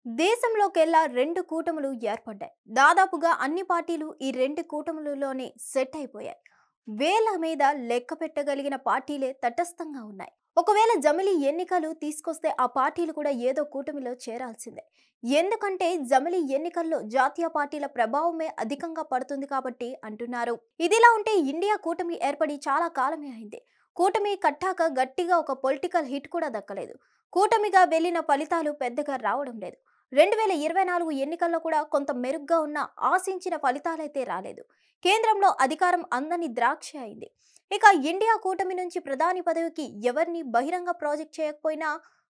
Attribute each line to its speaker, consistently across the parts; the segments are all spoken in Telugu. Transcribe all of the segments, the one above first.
Speaker 1: దేశంలోకెల్లా రెండు కూటములు ఏర్పడ్డాయి. దాదాపుగా అన్ని పార్టీలు ఈ రెండు కూటములలోనే సెట్ అయిపోయాయి. వేల మీద లెక్క పెట్టగలిగిన పార్టీలే తటస్థంగా ఉన్నాయి. ఒకవేళ జమిలీ ఎన్నికలు తీసుకొస్తే ఆ పార్టీలు కూడా ఏదో కూటమిలో చేరాల్సిందే. ఎందుకంటే జమిలీ ఎన్నికల్లో జాతీయ పార్టీల ప్రభావమే అధికంగా పడుతుంది కాబట్టి అంటున్నారు. ఇదిలా ఉంటే ఇండియా కూటమి ఏర్పడి చాలా కాలమే అయింది. కూటమి కట్టాక గట్టిగా ఒక పొలిటికల్ హిట్ కూడా దక్కలేదు. కూటమిగా వెళ్లిన ఫలితాలు పెద్దగా రావడం లేదు. 2024 ఎన్నికల్లో కూడా కొంత మెరుగ్గా ఉన్న ఆశించిన ఫలితాలైతే రాలేదు. కేంద్రంలో అధికారం అందని ద్రాక్ష అయింది. ఇక ఇండియా కూటమి నుంచి ప్రధాని పదవికి ఎవరిని బహిరంగ ప్రాజెక్ట్ చేయకపోయినా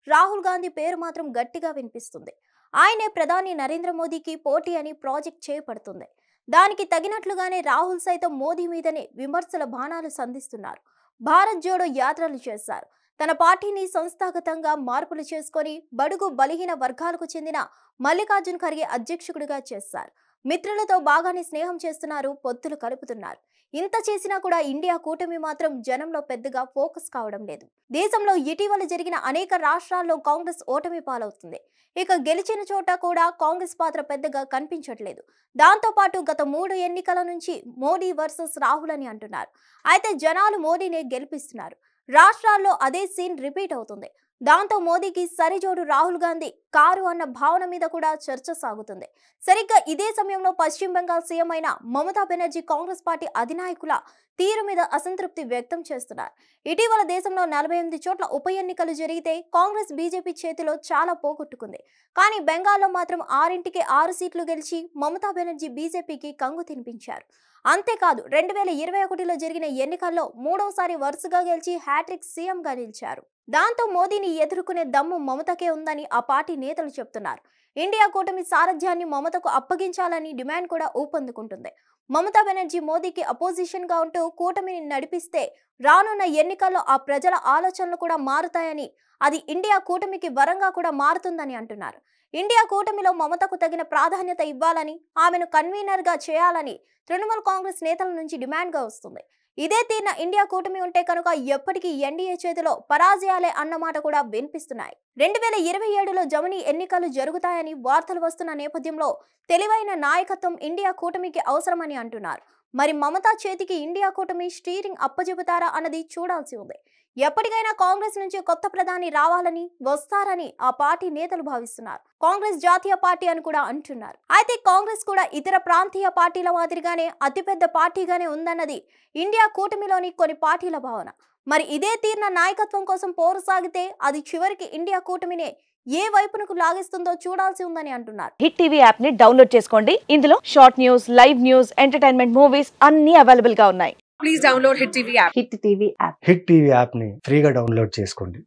Speaker 1: రాహుల్ గాంధీ పేరు మాత్రం గట్టిగా వినిపిస్తుంది. ఆయనే ప్రధాని నరేంద్ర మోదీకి పోటీ అని ప్రాజెక్ట్ చేయబడుతుంది. దానికి తగినట్లుగానే రాహుల్ సైతం మోదీ మీదనే విమర్శల బాణాలు సంధిస్తున్నారు. భారత్ జోడో యాత్రలు చేశారు. తన పార్టీని సంస్థాగతంగా మార్పులు చేసుకొని బడుగు బలహీన వర్గాలకు చెందిన మల్లికార్జున్ ఖర్గే అధ్యక్షుడిగా చేశారు. మిత్రులతో బాగానే స్నేహం చేస్తున్నారు, పొత్తులు కలుపుతున్నారు. ఇంత చేసినా కూడా ఇండియా కూటమి మాత్రం జనంలో పెద్దగా ఫోకస్ కావడం లేదు. దేశంలో ఇటీవల జరిగిన అనేక రాష్ట్రాల్లో కాంగ్రెస్ ఓటమి పాలవుతుంది. ఇక గెలిచిన చోట కూడా కాంగ్రెస్ పాత్ర పెద్దగా కనిపించట్లేదు. దాంతో పాటు గత 3 ఎన్నికల నుంచి మోడీ వర్సెస్ రాహుల్ అని అంటున్నారు. అయితే జనాలు మోడీనే గెలిపిస్తున్నారు. రాష్ట్రాల్లో అదే సీన్ రిపీట్ అవుతుంది. దాంతో మోదీకి సరిజోడు రాహుల్ గాంధీ కారు అన్న భావన మీద కూడా చర్చ సాగుతుంది. సరిగ్గా ఇదే సమయంలో పశ్చిమ బెంగాల్ సీఎం అయిన మమతా బెనర్జీ కాంగ్రెస్ పార్టీ అధినాయకుల తీరు మీద అసంతృప్తి వ్యక్తం చేస్తున్నారు. ఇటీవల దేశంలో 48 చోట్ల ఉప ఎన్నికలు జరిగితే కాంగ్రెస్ బీజేపీ చేతిలో చాలా పోగొట్టుకుంది. కానీ బెంగాల్లో మాత్రం 6ంటికి 6 సీట్లు గెలిచి మమతా బెనర్జీ బీజేపీకి కంగు తినిపించారు. అంతేకాదు 2021లో జరిగిన ఎన్నికల్లో 3వసారి వరుసగా గెలిచి హ్యాట్రిక్ సీఎంగా నిలిచారు. దాంతో మోదీని ఎదుర్కొనే దమ్ము మమతకే ఉందని ఆ పార్టీ నేతలు చెప్తున్నారు. ఇండియా కూటమి సారథ్యాన్ని మమతకు అప్పగించాలని డిమాండ్ కూడా ఊపందుకుంటుంది. మమతా బెనర్జీ మోదీకి అపోజిషన్ గా ఉంటూ కూటమిని నడిపిస్తే రానున్న ఎన్నికల్లో ఆ ప్రజల ఆలోచనలు కూడా మారుతాయని, అది ఇండియా కూటమికి వరంగా కూడా మారుతుందని అంటున్నారు. ఇండియా కూటమిలో మమతకు తగిన ప్రాధాన్యత ఇవ్వాలని, ఆమెను కన్వీనర్ గా చేయాలని తృణమూల్ కాంగ్రెస్ నేతల నుంచి డిమాండ్ గా వస్తుంది. ఇదే తీరిన ఇండియా కూటమి ఉంటే కనుక ఎప్పటికీ ఎన్డీఏ చేతిలో పరాజయాలే అన్నమాట కూడా వినిపిస్తున్నాయి. 2027లో జమిలీ ఎన్నికలు జరుగుతాయని వార్తలు వస్తున్న నేపథ్యంలో తెలివైన నాయకత్వం ఇండియా కూటమికి అవసరమని అంటున్నారు. మరి మమతా చేతికి ఇండియా కూటమి స్టీరింగ్ అప్పజెబుతారా అన్నది చూడాల్సి ఉంది. ఎప్పటికైనా కాంగ్రెస్ నుంచి కొత్త ప్రధాని రావాలని, వస్తారని ఆ పార్టీ నేతలు భావిస్తున్నారు. కాంగ్రెస్ జాతీయ పార్టీ అని కూడా అంటున్నారు. అయితే కాంగ్రెస్ కూడా ఇతర ప్రాంతీయ పార్టీల మాదిరిగానే అతిపెద్ద పార్టీగానే ఉందన్నది ఇండియా కూటమిలోని కొన్ని పార్టీల భావన. మరి ఇదే తీరిన నాయకత్వం కోసం పోరు సాగితే అది చివరికి ఇండియా కూటమినే ఏ వైపునకు లాగేస్తుందో చూడాల్సి ఉందని అంటున్నారు.
Speaker 2: హిట్ టీవీ యాప్ ని డౌన్లోడ్ చేసుకోండి. ఇందులో short news, live news, entertainment movies అన్ని అవైలబుల్ గా ఉన్నాయి.
Speaker 3: Please download Hit TV app.
Speaker 2: Hit TV app
Speaker 4: hit TV app ని ఫ్రీగా డౌన్లోడ్ చేసుకోండి.